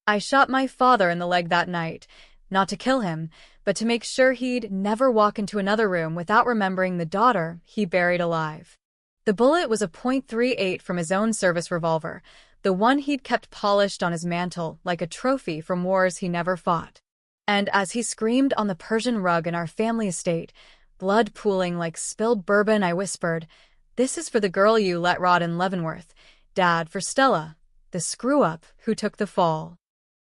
I shot my father in the leg that night, not to kill him, but to make sure he'd never walk into another room without remembering the daughter he buried alive. The bullet was a .38 from his own service revolver, the one he'd kept polished on his mantle like a trophy from wars he never fought. And as he screamed on the Persian rug in our family estate, blood pooling like spilled bourbon, I whispered, "This is for the girl you let rot in Leavenworth, Dad, for Stella, the screw-up who took the fall."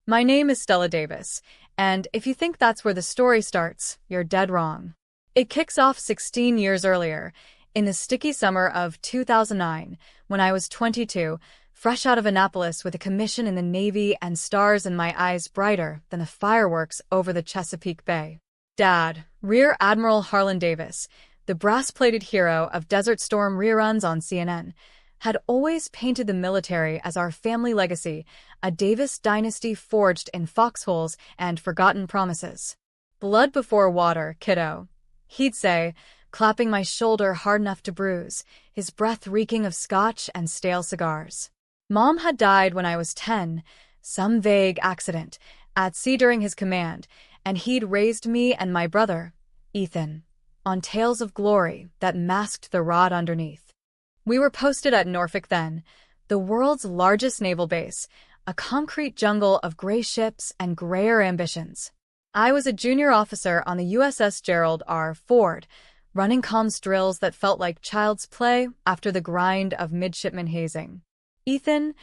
My name is Stella Davis, and if you think that's where the story starts, you're dead wrong. It kicks off 16 years earlier, in the sticky summer of 2009, when I was 22, fresh out of Annapolis with a commission in the Navy and stars in my eyes brighter than the fireworks over the Chesapeake Bay. Dad, Rear Admiral Harlan Davis, the brass-plated hero of Desert Storm reruns on CNN, had always painted the military as our family legacy, a Davis dynasty forged in foxholes and forgotten promises. "Blood before water, kiddo," he'd say, clapping my shoulder hard enough to bruise, his breath reeking of scotch and stale cigars. Mom had died when I was 10, some vague accident, at sea during his command, and he'd raised me and my brother, Ethan, on tales of glory that masked the rot underneath. We were posted at Norfolk then, the world's largest naval base, a concrete jungle of gray ships and grayer ambitions. I was a junior officer on the USS Gerald R. Ford, running comms drills that felt like child's play after the grind of midshipman hazing. Ethan,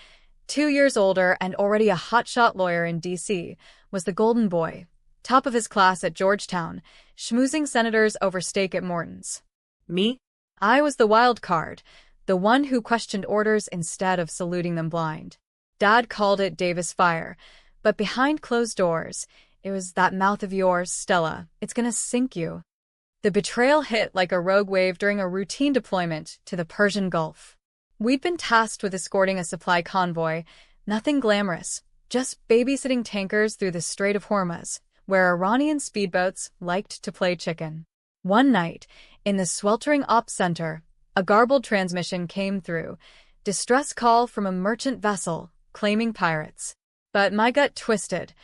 2 years older and already a hotshot lawyer in D.C., was the golden boy, top of his class at Georgetown, schmoozing senators over steak at Morton's. Me? I was the wild card, the one who questioned orders instead of saluting them blind. Dad called it Davis fire, but behind closed doors, it was "That mouth of yours, Stella, it's gonna sink you." The betrayal hit like a rogue wave during a routine deployment to the Persian Gulf. We'd been tasked with escorting a supply convoy, nothing glamorous, just babysitting tankers through the Strait of Hormuz, where Iranian speedboats liked to play chicken. One night, in the sweltering ops center, a garbled transmission came through, distress call from a merchant vessel, claiming pirates. But my gut twisted.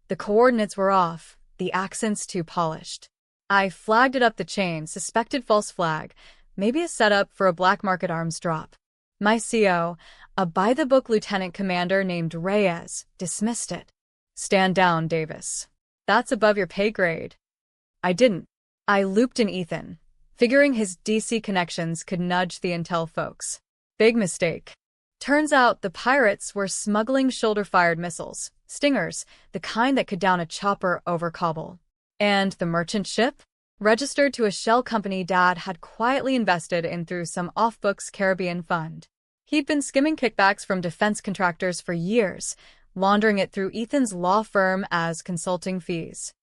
The coordinates were off, the accents too polished. I flagged it up the chain, suspected false flag, maybe a setup for a black market arms drop. My CO, a by-the-book lieutenant commander named Reyes, dismissed it. "Stand down, Davis. That's above your pay grade." I didn't. I looped in Ethan, figuring his DC connections could nudge the intel folks. Big mistake. Turns out the pirates were smuggling shoulder-fired missiles, Stingers, the kind that could down a chopper over Kabul. And the merchant ship? Registered to a shell company Dad had quietly invested in through some off-books Caribbean fund. He'd been skimming kickbacks from defense contractors for years, laundering it through Ethan's law firm as consulting fees.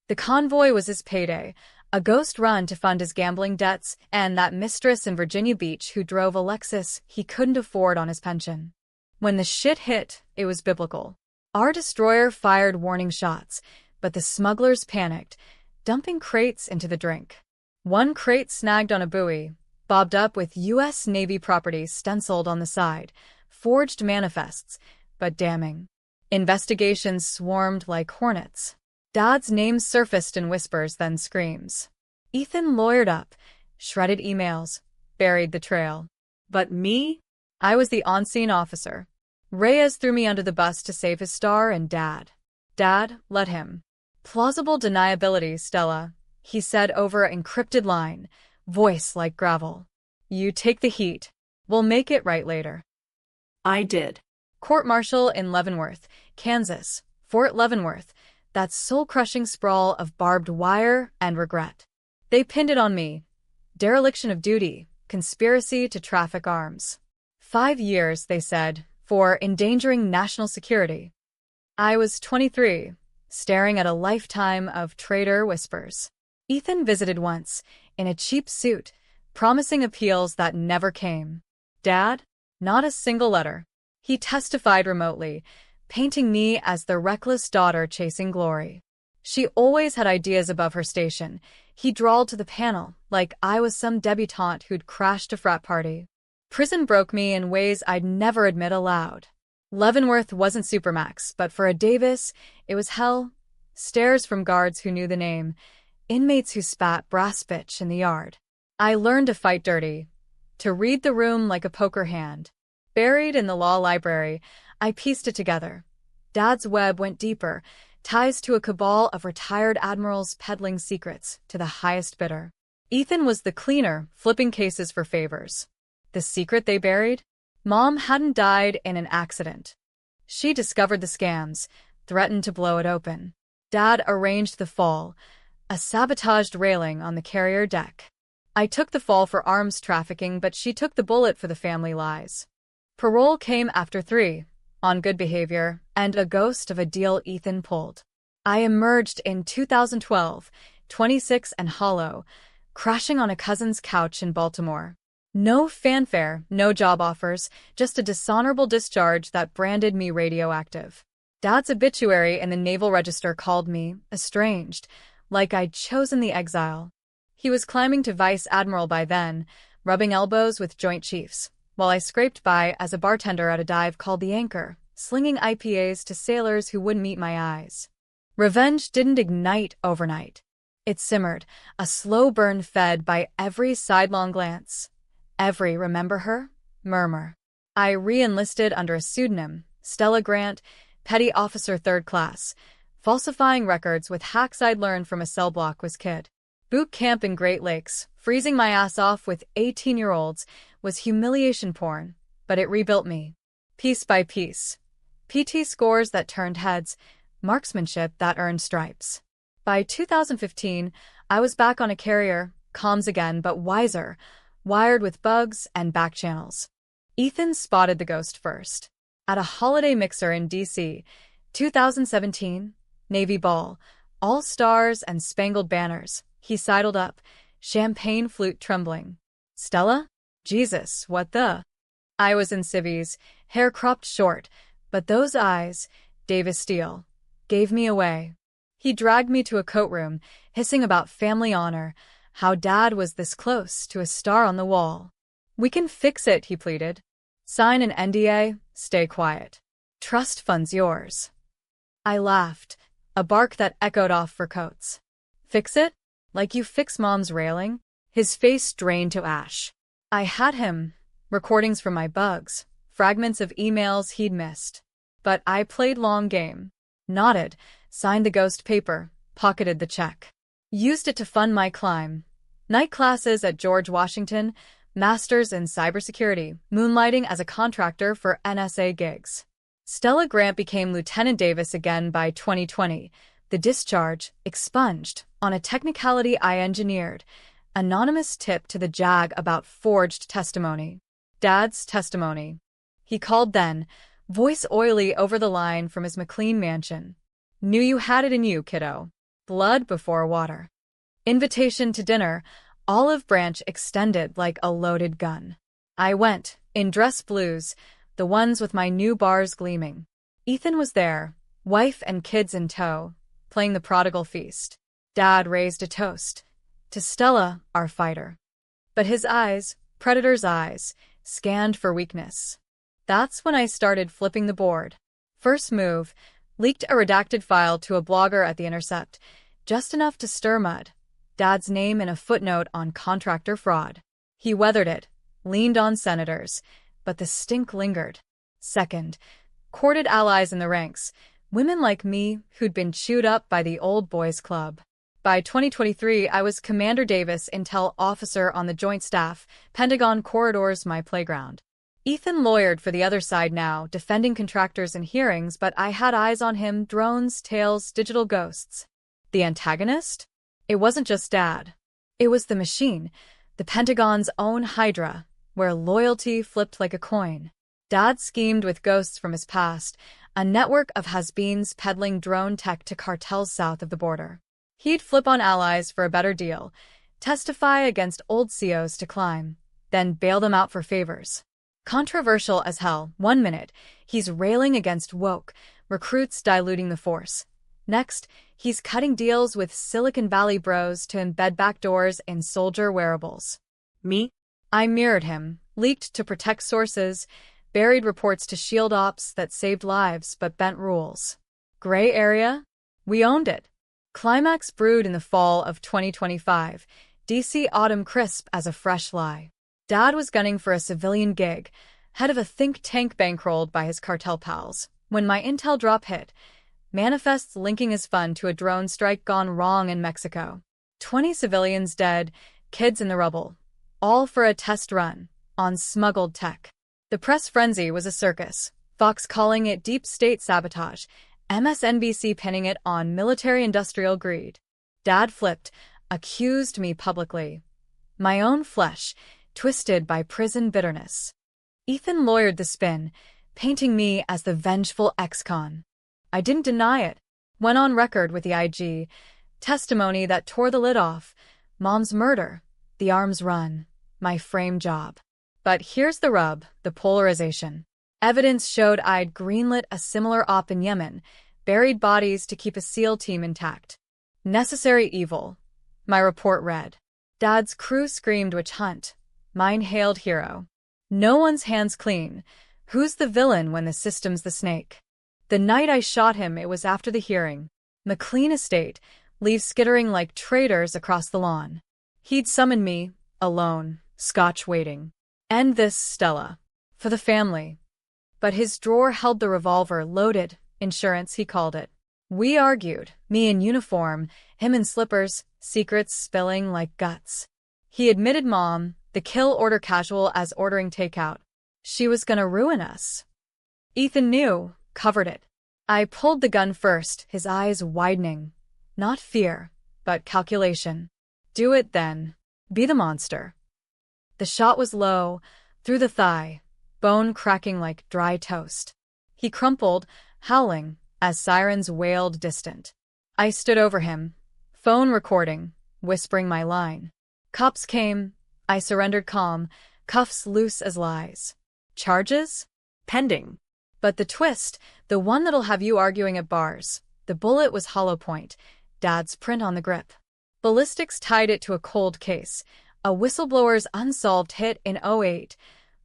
The convoy was his payday, a ghost run to fund his gambling debts and that mistress in Virginia Beach who drove a Lexus he couldn't afford on his pension. When the shit hit, it was biblical. Our destroyer fired warning shots, but the smugglers panicked, dumping crates into the drink. One crate snagged on a buoy, bobbed up with U.S. Navy property stenciled on the side, forged manifests, but damning. Investigations swarmed like hornets. Dad's name surfaced in whispers, then screams. Ethan lawyered up, shredded emails, buried the trail. But me? I was the on-scene officer. Reyes threw me under the bus to save his star and Dad. Dad, let him. "Plausible deniability, Stella," he said over an encrypted line, voice like gravel. "You take the heat. We'll make it right later." I did. Court-martial in Leavenworth, Kansas, Fort Leavenworth, that soul-crushing sprawl of barbed wire and regret. They pinned it on me. Dereliction of duty, conspiracy to traffic arms. 5 years, they said, for endangering national security. I was 23, staring at a lifetime of traitor whispers. Ethan visited once, in a cheap suit, promising appeals that never came. Dad? Not a single letter. He testified remotely, painting me as the reckless daughter chasing glory. She always had ideas above her station. He drawled to the panel, like I was some debutante who'd crashed a frat party. Prison broke me in ways I'd never admit aloud. Leavenworth wasn't Supermax, but for a Davis, it was hell. Stares from guards who knew the name, inmates who spat brass bitch in the yard. I learned to fight dirty, to read the room like a poker hand. Buried in the law library, I pieced it together. Dad's web went deeper, ties to a cabal of retired admirals peddling secrets to the highest bidder. Ethan was the cleaner, flipping cases for favors. The secret they buried? Mom hadn't died in an accident. She discovered the scams, threatened to blow it open. Dad arranged the fall, a sabotaged railing on the carrier deck. I took the fall for arms trafficking, but she took the bullet for the family lies. Parole came after 3, on good behavior, and a ghost of a deal Ethan pulled. I emerged in 2012, 26 and hollow, crashing on a cousin's couch in Baltimore. No fanfare, no job offers, just a dishonorable discharge that branded me radioactive. Dad's obituary in the Naval Register called me estranged, like I'd chosen the exile. He was climbing to vice admiral by then, rubbing elbows with Joint Chiefs, while I scraped by as a bartender at a dive called The Anchor, slinging IPAs to sailors who wouldn't meet my eyes. Revenge didn't ignite overnight. It simmered, a slow burn fed by every sidelong glance, every remember her murmur. I re-enlisted under a pseudonym, Stella Grant, Petty Officer 3rd Class, falsifying records with hacks I'd learned from a cell block was kid. Boot camp in Great Lakes, freezing my ass off with 18-year-olds, was humiliation porn, but it rebuilt me. Piece by piece. PT scores that turned heads, marksmanship that earned stripes. By 2015, I was back on a carrier, comms again but wiser, wired with bugs and back channels. Ethan spotted the ghost first. At a holiday mixer in D.C., 2017, Navy Ball, all stars and spangled banners, he sidled up, champagne flute trembling. Stella? Jesus, what the? I was in civvies, hair cropped short, but those eyes, Davis Steele, gave me away. He dragged me to a coat room, hissing about family honor, how Dad was this close to a star on the wall. We can fix it, he pleaded. Sign an NDA, stay quiet. Trust fund's yours. I laughed, a bark that echoed off for coats. Fix it? Like you fix Mom's railing? His face drained to ash. I had him, recordings from my bugs, fragments of emails he'd missed. But I played long game. Nodded, signed the ghost paper, pocketed the check. Used it to fund my climb. Night classes at George Washington, masters in cybersecurity, moonlighting as a contractor for NSA gigs. Stella Grant became Lieutenant Davis again by 2020. The discharge, expunged, on a technicality I engineered. Anonymous tip to the JAG about forged testimony. Dad's testimony. He called then, voice oily over the line from his McLean mansion. Knew you had it in you, kiddo. Blood before water. Invitation to dinner, olive branch extended like a loaded gun. I went, in dress blues, the ones with my new bars gleaming. Ethan was there, wife and kids in tow, playing the prodigal feast. Dad raised a toast. To Stella, our fighter. But his eyes, predator's eyes, scanned for weakness. That's when I started flipping the board. First move, leaked a redacted file to a blogger at The Intercept, just enough to stir mud. Dad's name in a footnote on contractor fraud. He weathered it, leaned on senators, but the stink lingered. Second, courted allies in the ranks, women like me who'd been chewed up by the old boys club. By 2023, I was Commander Davis, intel officer on the Joint Staff, Pentagon corridors my playground. Ethan lawyered for the other side now, defending contractors in hearings, but I had eyes on him, drones, tails, digital ghosts. The antagonist? It wasn't just Dad. It was the machine, the Pentagon's own Hydra, where loyalty flipped like a coin. Dad schemed with ghosts from his past, a network of has-beens peddling drone tech to cartels south of the border. He'd flip on allies for a better deal, testify against old COs to climb, then bail them out for favors. Controversial as hell. 1 minute, he's railing against woke, recruits diluting the force. Next, he's cutting deals with Silicon Valley bros to embed backdoors in soldier wearables. Me? I mirrored him, leaked to protect sources, Buried reports to shield ops that saved lives but bent rules. Gray area? We owned it. Climax brewed in the fall of 2025. DC autumn crisp as a fresh lie. Dad was gunning for a civilian gig, head of a think tank bankrolled by his cartel pals. When my intel drop hit, manifests linking his fund to a drone strike gone wrong in Mexico. 20 civilians dead, kids in the rubble. All for a test run on smuggled tech. The press frenzy was a circus, Fox calling it deep state sabotage, MSNBC pinning it on military-industrial greed. Dad flipped, accused me publicly. My own flesh, twisted by prison bitterness. Ethan lawyered the spin, painting me as the vengeful ex-con. I didn't deny it. Went on record with the IG. Testimony that tore the lid off. Mom's murder. The arms run. My frame job. But here's the rub, the polarization. Evidence showed I'd greenlit a similar op in Yemen, buried bodies to keep a SEAL team intact. Necessary evil. My report read. Dad's crew screamed witch hunt. Mine hailed hero. No one's hands clean. Who's the villain when the system's the snake? The night I shot him, it was after the hearing. McLean estate, leave skittering like traitors across the lawn. He'd summoned me, alone, scotch waiting. End this, Stella. For the family. But his drawer held the revolver loaded, insurance he called it. We argued, me in uniform, him in slippers, secrets spilling like guts. He admitted Mom, the kill order casual as ordering takeout. She was gonna ruin us. Ethan knew, covered it. I pulled the gun first, his eyes widening. Not fear, but calculation. Do it then. Be the monster. The shot was low, through the thigh, bone cracking like dry toast. He crumpled, howling, as sirens wailed distant. I stood over him, phone recording, whispering my line. Cops came, I surrendered calm, cuffs loose as lies. Charges? Pending. But the twist, the one that'll have you arguing at bars, the bullet was hollow point, Dad's print on the grip. Ballistics tied it to a cold case, a whistleblower's unsolved hit in '08,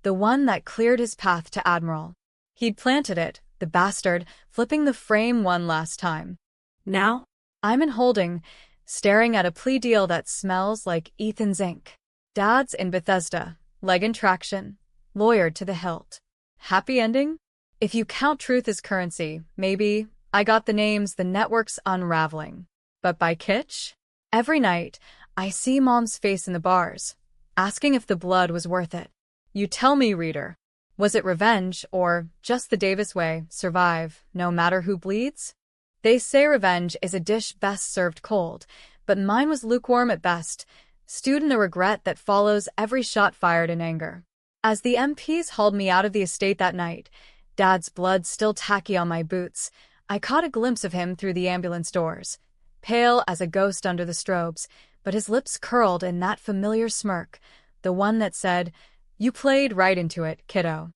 the one that cleared his path to Admiral. He'd planted it, the bastard, flipping the frame one last time. Now? I'm in holding, staring at a plea deal that smells like Ethan's ink. Dad's in Bethesda, leg in traction, lawyered to the hilt. Happy ending? If you count truth as currency, maybe. I got the names, the network's unraveling. But by kitsch? Every night, I see Mom's face in the bars, asking if the blood was worth it. You tell me, reader. Was it revenge, or just the Davis way, survive, no matter who bleeds? They say revenge is a dish best served cold, but mine was lukewarm at best, stewed in the regret that follows every shot fired in anger. As the MPs hauled me out of the estate that night, Dad's blood still tacky on my boots, I caught a glimpse of him through the ambulance doors, pale as a ghost under the strobes, but his lips curled in that familiar smirk, the one that said, "You played right into it, kiddo."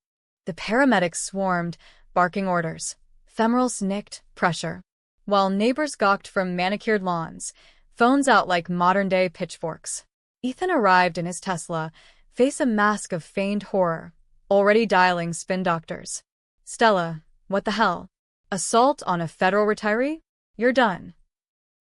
The paramedics swarmed, barking orders. Femerals nicked, pressure. While neighbors gawked from manicured lawns, phones out like modern-day pitchforks. Ethan arrived in his Tesla, face a mask of feigned horror, already dialing spin doctors. Stella, what the hell? Assault on a federal retiree? You're done.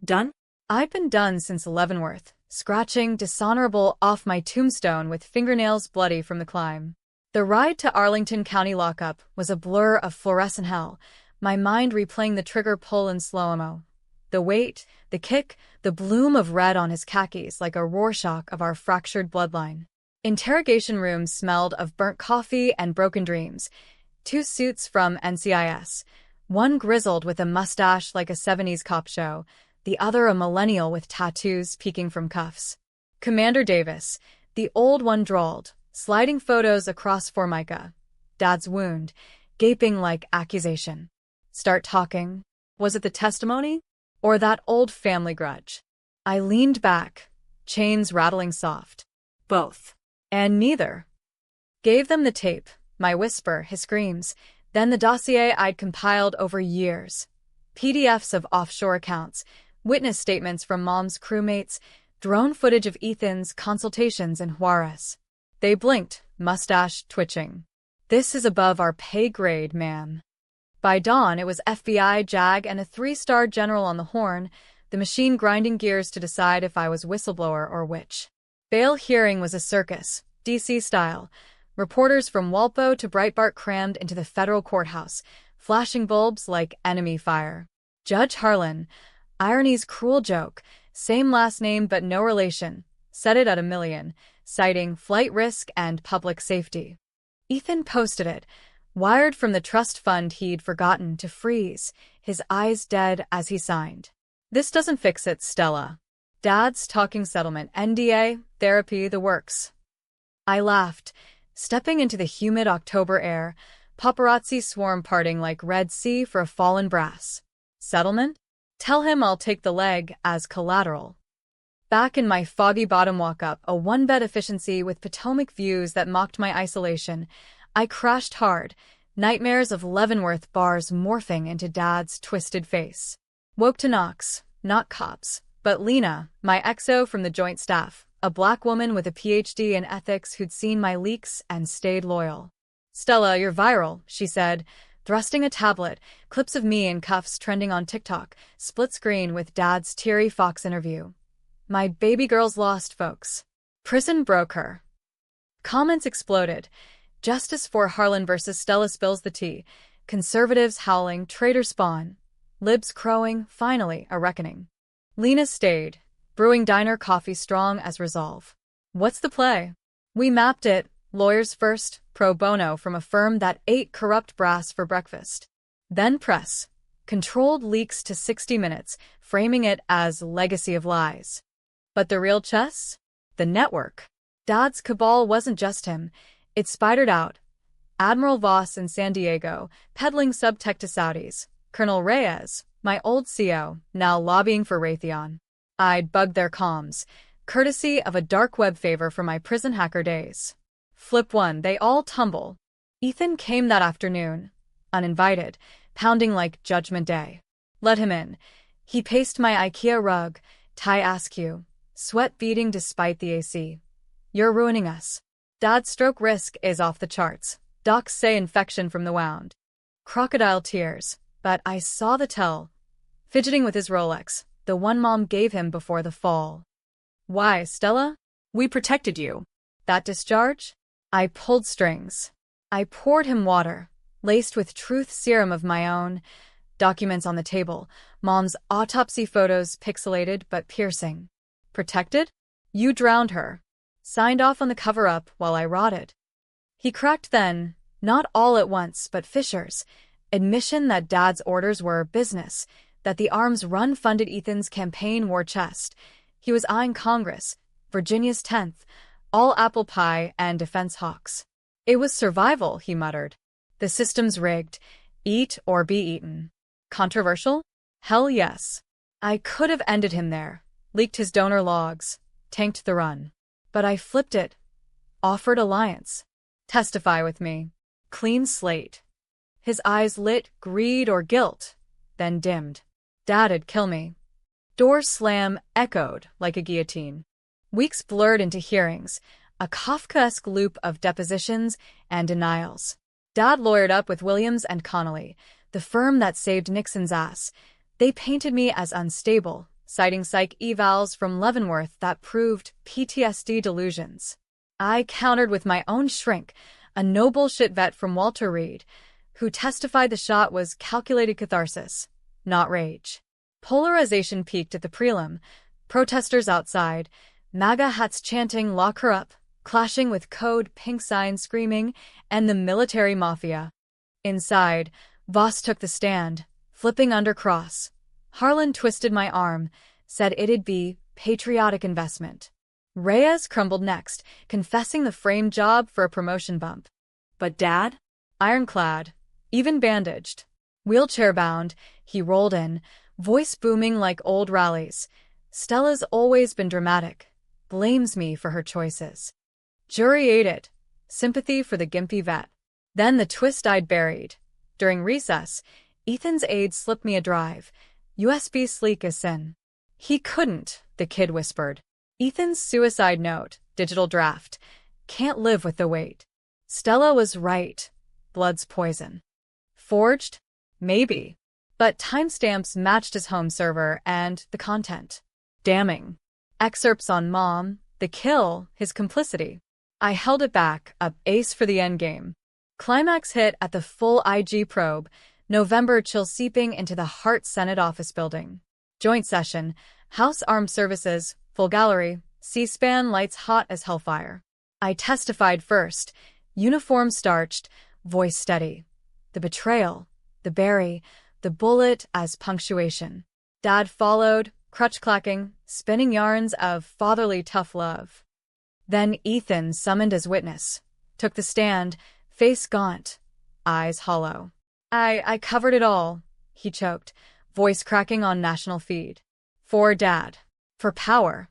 Done? I've been done since Leavenworth, scratching dishonorable off my tombstone with fingernails bloody from the climb. The ride to Arlington County lockup was a blur of fluorescent hell, my mind replaying the trigger pull in slow-mo. The weight, the kick, the bloom of red on his khakis like a Rorschach of our fractured bloodline. Interrogation rooms smelled of burnt coffee and broken dreams. 2 suits from NCIS, one grizzled with a mustache like a '70s cop show, the other a millennial with tattoos peeking from cuffs. Commander Davis, the old one drawled, sliding photos across Formica. Dad's wound, gaping like accusation. Start talking. Was it the testimony? Or that old family grudge? I leaned back, chains rattling soft. Both. And neither. Gave them the tape, my whisper, his screams, then the dossier I'd compiled over years. PDFs of offshore accounts, witness statements from Mom's crewmates, drone footage of Ethan's consultations in Juarez. They blinked, mustache twitching. This is above our pay grade, ma'am. By dawn, it was FBI, JAG, and a 3-star general on the horn, the machine grinding gears to decide if I was whistleblower or witch. Bail hearing was a circus, DC style. Reporters from Walpo to Breitbart crammed into the federal courthouse, flashing bulbs like enemy fire. Judge Harlan, irony's cruel joke, same last name but no relation, set it at $1 million, citing flight risk and public safety. Ethan posted it, wired from the trust fund he'd forgotten to freeze, his eyes dead as he signed. This doesn't fix it, Stella. Dad's talking settlement, NDA, therapy, the works. I laughed, stepping into the humid October air, paparazzi swarm parting like Red Sea for a fallen brass. Settlement? Tell him I'll take the leg as collateral. Back in my foggy bottom walk-up, a one-bed efficiency with Potomac views that mocked my isolation, I crashed hard, nightmares of Leavenworth bars morphing into Dad's twisted face. Woke to knocks, not cops, but Lena, my XO from the Joint Staff, a black woman with a PhD in ethics who'd seen my leaks and stayed loyal. "Stella, you're viral," she said, thrusting a tablet, clips of me in cuffs trending on TikTok, split screen with Dad's teary Fox interview. "My baby girl's lost, folks. Prison broke her." Comments exploded. Justice for Harlan versus Stella spills the tea. Conservatives howling, traitor spawn. Libs crowing, finally, a reckoning. Lena stayed, brewing diner coffee strong as resolve. "What's the play?" "We mapped it, lawyers first, pro bono from a firm that ate corrupt brass for breakfast. Then press. Controlled leaks to 60 Minutes, framing it as legacy of lies. But the real chess? The network. Dad's cabal wasn't just him. It spidered out. Admiral Voss in San Diego, peddling subtech to Saudis. Colonel Reyes, my old CO, now lobbying for Raytheon. I'd bugged their comms, courtesy of a dark web favor from my prison hacker days. Flip one, they all tumble. Ethan came that afternoon, uninvited, pounding like Judgment Day. Let him in. He paced my IKEA rug, tie askew, sweat beading despite the AC. "You're ruining us. Dad's stroke risk is off the charts. Docs say infection from the wound." Crocodile tears, but I saw the tell. Fidgeting with his Rolex, the one Mom gave him before the fall. "Why, Stella? We protected you." That discharge? I pulled strings. I poured him water, laced with truth serum of my own, documents on the table, Mom's autopsy photos pixelated but piercing. "Protected? You drowned her. Signed off on the cover-up while I rotted." He cracked then, not all at once, but fissures. Admission that Dad's orders were business, that the arms run funded Ethan's campaign war chest. He was eyeing Congress, Virginia's 10th, all apple pie and defense hawks. "It was survival," he muttered. "The system's rigged. Eat or be eaten." Controversial? Hell yes. I could have ended him there, leaked his donor logs, tanked the run. But I flipped it. Offered alliance. Testify with me. Clean slate. His eyes lit greed or guilt, then dimmed. Dad'd kill me. Door slam echoed like a guillotine. Weeks blurred into hearings, a Kafkaesque loop of depositions and denials. Dad lawyered up with Williams and Connolly, the firm that saved Nixon's ass. They painted me as unstable, citing psych evals from Leavenworth that proved PTSD delusions. I countered with my own shrink, a no-bullshit vet from Walter Reed, who testified the shot was calculated catharsis, not rage. Polarization peaked at the prelim, protesters outside, MAGA hats chanting "Lock her up," clashing with code pink signs screaming, and the military mafia. Inside, Voss took the stand, flipping under cross. Harlan twisted my arm, said it'd be patriotic investment. Reyes crumbled next, confessing the framed job for a promotion bump. But Dad? Ironclad, even bandaged. Wheelchair-bound, he rolled in, voice booming like old rallies. "Stella's always been dramatic. Blames me for her choices." Jury ate it. Sympathy for the gimpy vet. Then the twist I'd buried. During recess, Ethan's aide slipped me a drive. USB sleek as sin. "He couldn't," the kid whispered. Ethan's suicide note, digital draft. "Can't live with the weight." Stella was right. blood's poison. Forged? Maybe. But timestamps matched his home server and the content. Damning. Excerpts on Mom, the kill, his complicity. I held it back, a ace for the endgame. Climax hit at the full IG probe, November chill seeping into the Hart Senate office building. Joint session, House Armed Services, full gallery, C-SPAN lights hot as hellfire. I testified first, uniform starched, voice steady. The betrayal, the bury, the bullet as punctuation. Dad followed, crutch clacking, spinning yarns of fatherly tough love. Then Ethan, summoned as witness, took the stand, face gaunt, eyes hollow. I covered it all, he choked, voice cracking on national feed. For Dad. For power.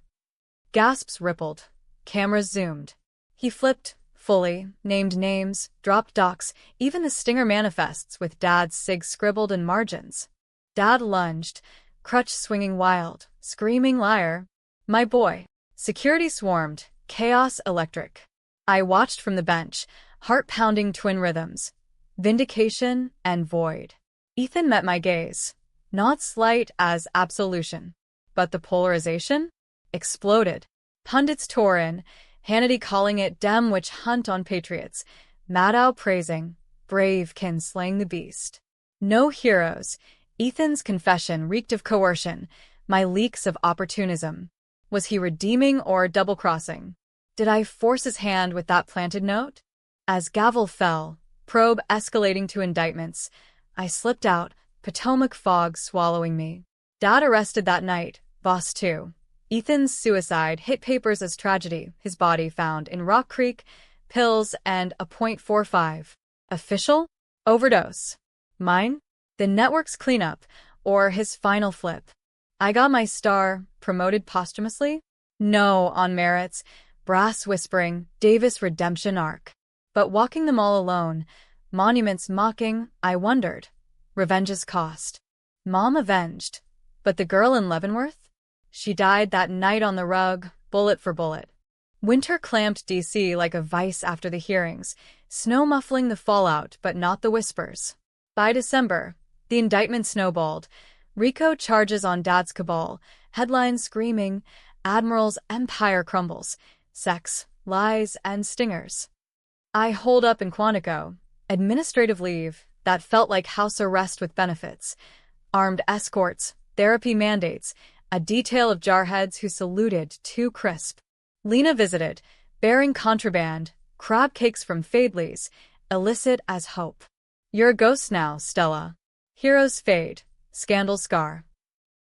Gasps rippled. Cameras zoomed. He flipped, fully, named names, dropped docs, even the stinger manifests with Dad's sig scribbled in margins. Dad lunged, crutch swinging wild, screaming liar. My boy. Security swarmed, chaos electric. I watched from the bench, heart-pounding twin rhythms. Vindication and void. Ethan met my gaze. Not slight as absolution. But the polarization? Exploded. Pundits tore in, Hannity calling it Dem witch hunt on patriots, Maddow praising, brave kin slaying the beast. No heroes. Ethan's confession reeked of coercion, my leaks of opportunism. Was he redeeming or double-crossing? Did I force his hand with that planted note? As gavel fell, probe escalating to indictments, I slipped out, Potomac fog swallowing me. Dad arrested that night, boss too. Ethan's suicide hit papers as tragedy, his body found in Rock Creek, pills and a .45. Official? Overdose. Mine? The network's cleanup, or his final flip. I got my star, promoted posthumously? No, on merits, brass whispering, Davis redemption arc. But walking them all alone, monuments mocking, I wondered. Revenge's cost. Mom avenged. But the girl in Leavenworth? She died that night on the rug, bullet for bullet. Winter clamped D.C. like a vice after the hearings, snow muffling the fallout but not the whispers. By December, the indictment snowballed. RICO charges on Dad's cabal, headlines screaming, Admiral's empire crumbles, sex, lies, and stingers. I holed up in Quantico, administrative leave, that felt like house arrest with benefits, armed escorts, therapy mandates, a detail of jarheads who saluted too crisp. Lena visited, bearing contraband, crab cakes from Fadley's, illicit as hope. You're a ghost now, Stella. Heroes fade, scandal scar.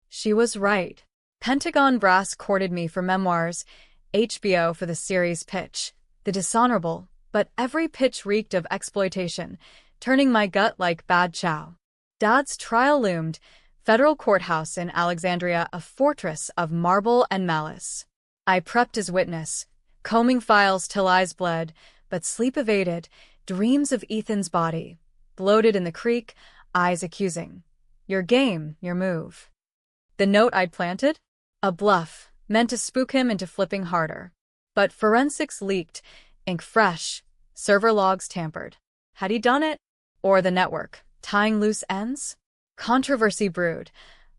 She was right. Pentagon brass courted me for memoirs, HBO for the series pitch, The Dishonorable, but every pitch reeked of exploitation, turning my gut like bad chow. Dad's trial loomed, federal courthouse in Alexandria a fortress of marble and malice. I prepped as witness, combing files till eyes bled, but sleep evaded, dreams of Ethan's body, bloated in the creek, eyes accusing. Your game, your move. The note I'd planted? A bluff, meant to spook him into flipping harder. But forensics leaked, ink fresh, server logs tampered. Had he done it? Or the network, tying loose ends? Controversy brewed.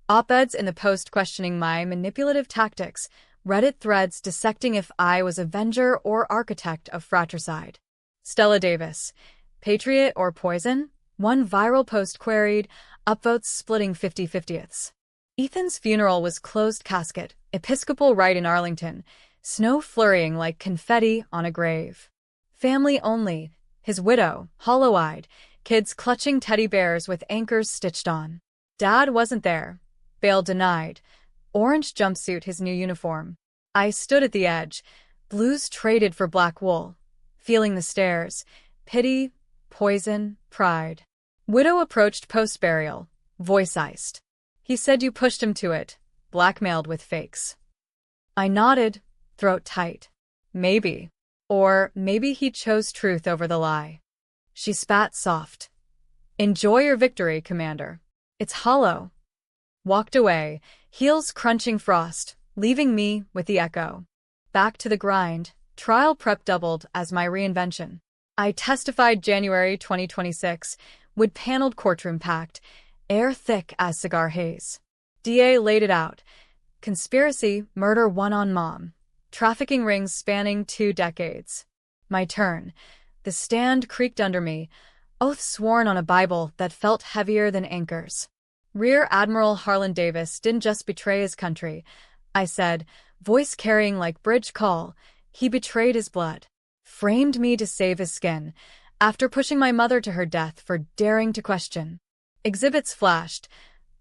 Op-eds in the Post questioning my manipulative tactics, Reddit threads dissecting if I was avenger or architect of fratricide. Stella Davis, patriot or poison? One viral post queried, upvotes splitting 50/50ths. Ethan's funeral was closed casket, Episcopal rite in Arlington, snow flurrying like confetti on a grave. Family only, his widow, hollow-eyed, kids clutching teddy bears with anchors stitched on. Dad wasn't there. Bail denied. Orange jumpsuit his new uniform. I stood at the edge, blues traded for black wool, feeling the stares, pity, poison, pride. Widow approached post-burial, voice iced. He said you pushed him to it, blackmailed with fakes. I nodded, throat tight. Maybe. Or maybe he chose truth over the lie. She spat soft. Enjoy your victory, Commander. It's hollow. Walked away, heels crunching frost, leaving me with the echo. Back to the grind, trial prep doubled as my reinvention. I testified January 2026, wood-paneled courtroom packed, air thick as cigar haze. DA laid it out. Conspiracy, murder one on mom. Trafficking rings spanning 2 decades. My turn. The stand creaked under me, oath sworn on a Bible that felt heavier than anchors. Rear Admiral Harlan Davis didn't just betray his country, I said, voice carrying like bridge call. He betrayed his blood. Framed me to save his skin, after pushing my mother to her death for daring to question. Exhibits flashed,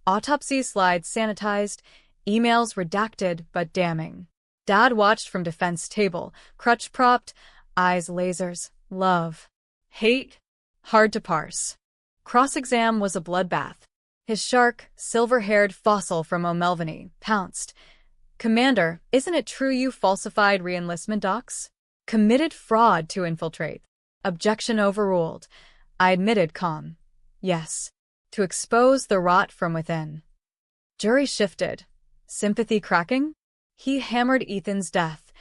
autopsy slides sanitized, emails redacted but damning. Dad watched from defense table, crutch propped, eyes lasers, love, hate, hard to parse. Cross-exam was a bloodbath. His shark, silver-haired fossil from O'Melveny, pounced. Commander, isn't it true you falsified re-enlistment docs? Committed fraud to infiltrate. Objection overruled. I admitted calm. Yes. To expose the rot from within. Jury shifted. Sympathy cracking? He hammered Ethan's death.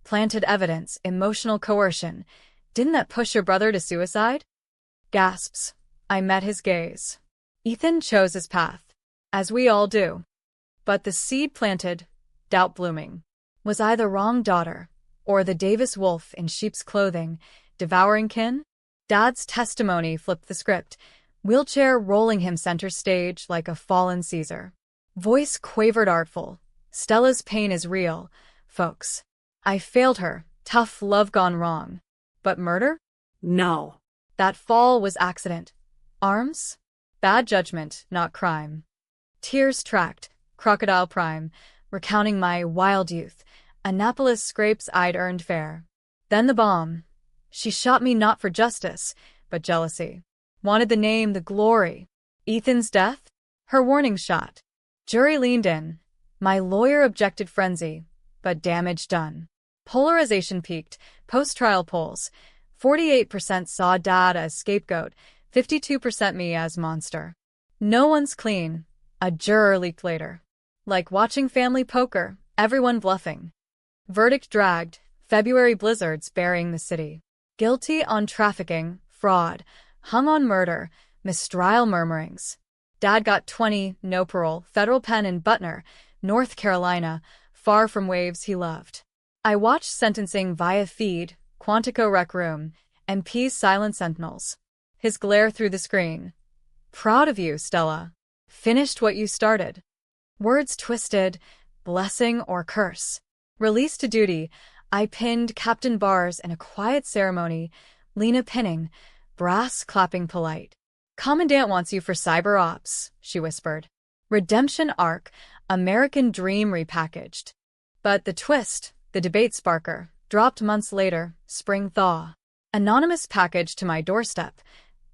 Planted evidence, emotional coercion. Didn't that push your brother to suicide? Gasps. I met his gaze. Ethan chose his path, as we all do. But the seed planted, doubt blooming. Was I the wrong daughter, or the Davis wolf in sheep's clothing, devouring kin? Dad's testimony flipped the script, wheelchair rolling him center stage like a fallen Caesar. Voice quavered artful. Stella's pain is real, folks. I failed her, tough love gone wrong. But murder? No. That fall was accident. Arms? Bad judgment, not crime. Tears tracked, crocodile prime, recounting my wild youth. Annapolis scrapes I'd earned fair. Then the bomb. She shot me not for justice, but jealousy. Wanted the name, the glory. Ethan's death? Her warning shot. Jury leaned in. My lawyer objected frenzy, but damage done. Polarization peaked, post-trial polls. 48% saw Dad as scapegoat, 52% me as monster. No one's clean, a juror leaked later. Like watching family poker, everyone bluffing. Verdict dragged, February blizzards burying the city. Guilty on trafficking, fraud, hung on murder, mistrial murmurings. Dad got 20, no parole, federal pen in Butner, North Carolina, far from waves he loved. I watched sentencing via feed, Quantico Rec Room, MP's silent sentinels. His glare through the screen. Proud of you, Stella. Finished what you started. Words twisted, blessing or curse. Released to duty, I pinned Captain Bars in a quiet ceremony, Lena pinning, brass clapping polite. Commandant wants you for cyber ops, she whispered. Redemption arc, American dream repackaged. But the twist, the debate sparker, dropped months later, spring thaw. Anonymous package to my doorstep.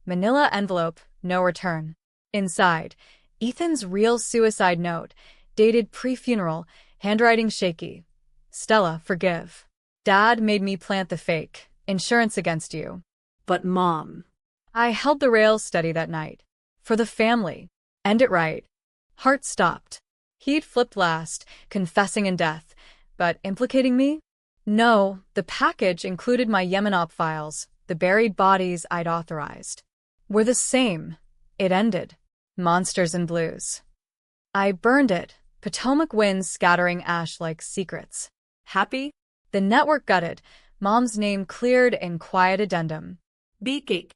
Manila envelope, no return. Inside, Ethan's real suicide note, dated pre-funeral, handwriting shaky. Stella, forgive. Dad made me plant the fake. Insurance against you. But Mom. I held the rails steady that night. For the family. End it right. Heart stopped. He'd flipped last, confessing in death. But implicating me? No, the package included my Yemenop files, the buried bodies I'd authorized. Were the same. It ended. Monsters and blues. I burned it, Potomac winds scattering ash like secrets. Happy? The network gutted, Mom's name cleared in quiet addendum. Beatgeek.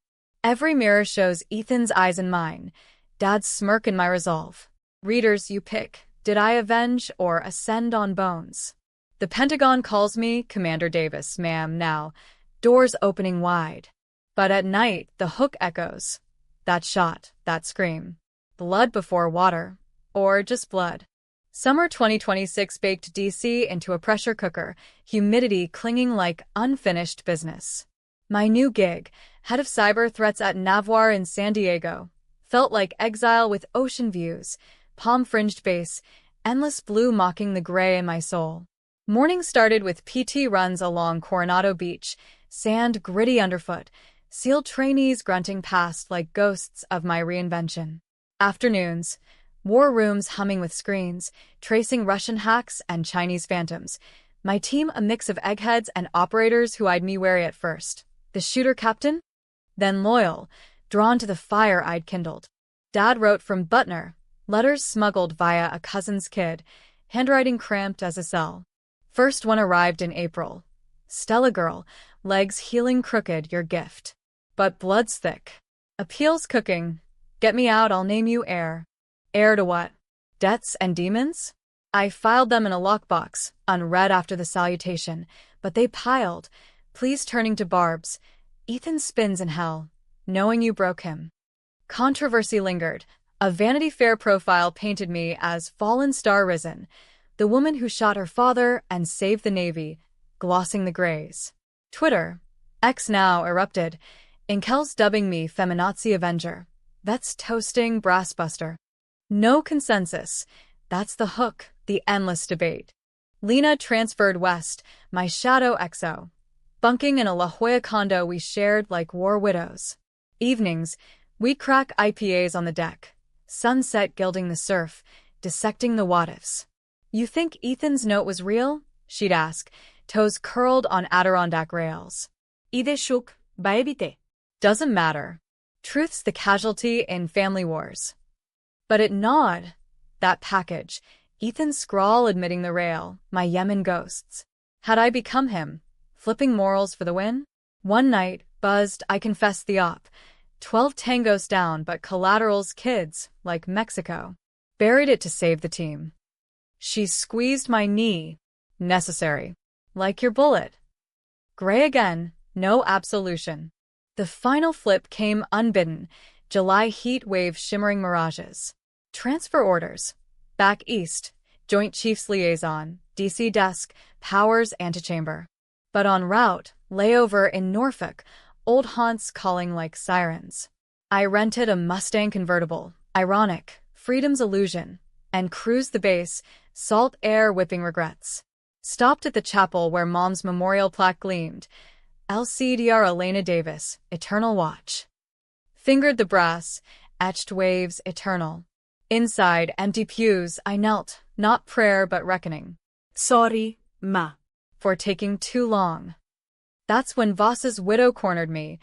Every mirror shows Ethan's eyes and mine, Dad's smirk in my resolve. Readers, you pick. Did I avenge or ascend on bones? The Pentagon calls me Commander Davis, ma'am, now, doors opening wide. But at night, the hook echoes. That shot, that scream. Blood before water. Or just blood. Summer 2026 baked DC into a pressure cooker, humidity clinging like unfinished business. My new gig, head of cyber threats at Navoir in San Diego, felt like exile with ocean views, palm-fringed base, endless blue mocking the gray in my soul. Morning started with PT runs along Coronado Beach, sand gritty underfoot, SEAL trainees grunting past like ghosts of my reinvention. Afternoons, war rooms humming with screens, tracing Russian hacks and Chinese phantoms. My team a mix of eggheads and operators who eyed me wary at first. The shooter captain? Then loyal, drawn to the fire I'd kindled. Dad wrote from Butner, letters smuggled via a cousin's kid, handwriting cramped as a cell. First one arrived in April. Stella girl, legs healing crooked, your gift. But blood's thick. Appeals cooking. Get me out, I'll name you heir. Heir to what? Debts and demons? I filed them in a lockbox, unread after the salutation, but they piled. Please turning to Barb's. Ethan spins in hell, knowing you broke him. Controversy lingered. A Vanity Fair profile painted me as fallen star risen, the woman who shot her father and saved the Navy, glossing the grays. Twitter, X now, erupted. Inkel's dubbing me feminazi avenger. That's toasting brassbuster. No consensus. That's the hook, the endless debate. Lena transferred west, my shadow XO. Bunking in a La Jolla condo we shared like war widows. Evenings, we'd crack IPAs on the deck. Sunset gilding the surf, dissecting the what-ifs. You think Ethan's note was real? She'd ask, toes curled on Adirondack rails. Ide shook, baebite. Doesn't matter. Truth's the casualty in family wars. But it gnawed. That package, Ethan's scrawl admitting the rail, my Yemen ghosts. Had I become him? Flipping morals for the win? One night, buzzed, I confessed the op. 12 tangos down, but collateral's kids, like Mexico. Buried it to save the team. She squeezed my knee. Necessary. Like your bullet. Gray again, no absolution. The final flip came unbidden, July heat wave shimmering mirages. Transfer orders. Back east, Joint Chiefs Liaison, DC desk, Powers antechamber. But en route, layover in Norfolk, old haunts calling like sirens. I rented a Mustang convertible, ironic, freedom's illusion, and cruised the base, salt air whipping regrets. Stopped at the chapel where Mom's memorial plaque gleamed. LCDR Elena Davis, eternal watch. Fingered the brass, etched waves eternal. Inside empty pews I knelt, not prayer but reckoning. Sorry, ma. For taking too long. That's when Voss's widow cornered me,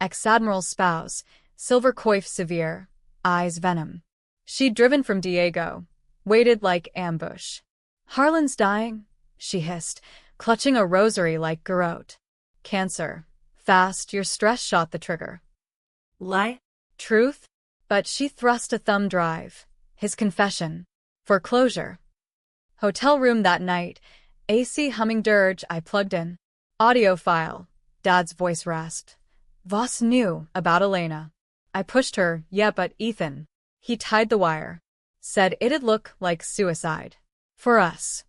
ex-admiral's spouse, silver coif severe, eyes venom. She'd driven from Diego, waited like ambush. Harlan's dying, she hissed, clutching a rosary like garrote. Cancer. Fast, your stress shot the trigger. Lie? Truth? But she thrust a thumb drive. His confession. Foreclosure. Hotel room that night. AC humming dirge I plugged in. Audio file. Dad's voice rasped. Voss knew about Elena. I pushed her, yeah, but Ethan. He tied the wire. Said it'd look like suicide. For us.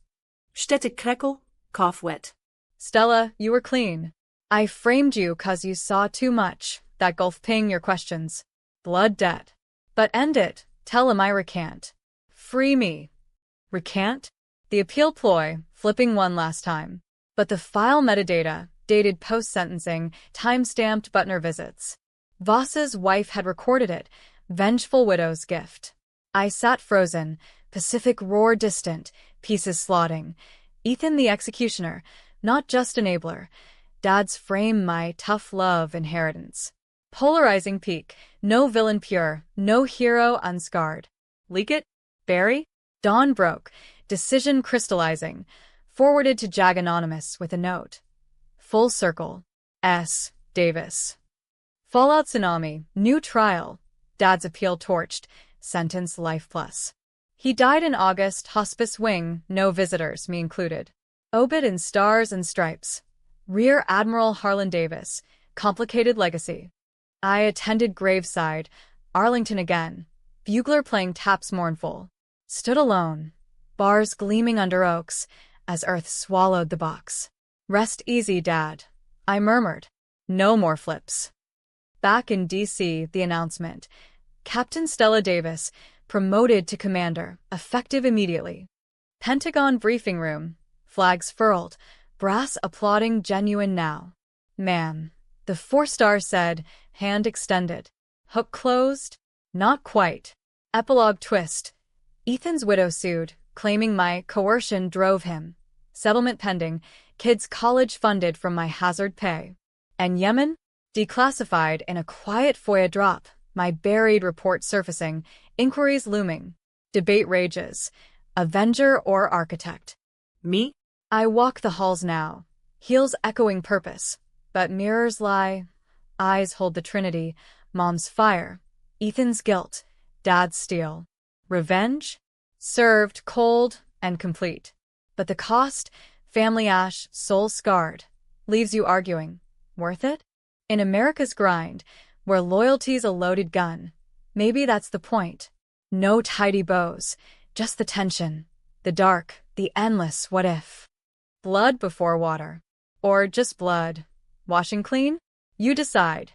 Städte Krekel, cough wet. Stella, you were clean. I framed you 'cause you saw too much. That gulf ping your questions. Blood debt. But end it. Tell him I recant. Free me. Recant? The appeal ploy, flipping one last time. But the file metadata, dated post-sentencing, time-stamped Butner visits. Voss's wife had recorded it, vengeful widow's gift. I sat frozen, Pacific roar distant, pieces slotting. Ethan the executioner, not just enabler. Dad's frame my tough love inheritance. Polarizing peak, no villain pure, no hero unscarred. Leak it? Bury? Dawn broke, decision crystallizing. Forwarded to Jag Anonymous with a note. Full circle. S. Davis. Fallout tsunami, new trial. Dad's appeal torched, sentence life plus. He died in August, hospice wing, no visitors, me included. Obit in stars and stripes. Rear Admiral Harlan Davis, complicated legacy. I attended graveside, Arlington again. Bugler playing taps mournful. Stood alone. Bars gleaming under oaks, as earth swallowed the box. Rest easy, Dad. I murmured. No more flips. Back in D.C., the announcement. Captain Stella Davis, promoted to commander, effective immediately. Pentagon briefing room. Flags furled. Brass applauding genuine now. Ma'am. The 4-star said, hand extended. Hook closed? Not quite. Epilogue twist. Ethan's widow sued, claiming my coercion drove him. Settlement pending, kids' college funded from my hazard pay. And Yemen? Declassified in a quiet FOIA drop, my buried report surfacing, inquiries looming. Debate rages. Avenger or architect? Me? I walk the halls now, heels echoing purpose, but mirrors lie. Eyes hold the trinity, Mom's fire, Ethan's guilt, Dad's steel. Revenge? Served cold and complete. But the cost, family ash, soul scarred, leaves you arguing. Worth it? In America's grind, where loyalty's a loaded gun, maybe that's the point. No tidy bows, just the tension, the dark, the endless what if. Blood before water. Or just blood. Washing clean? You decide.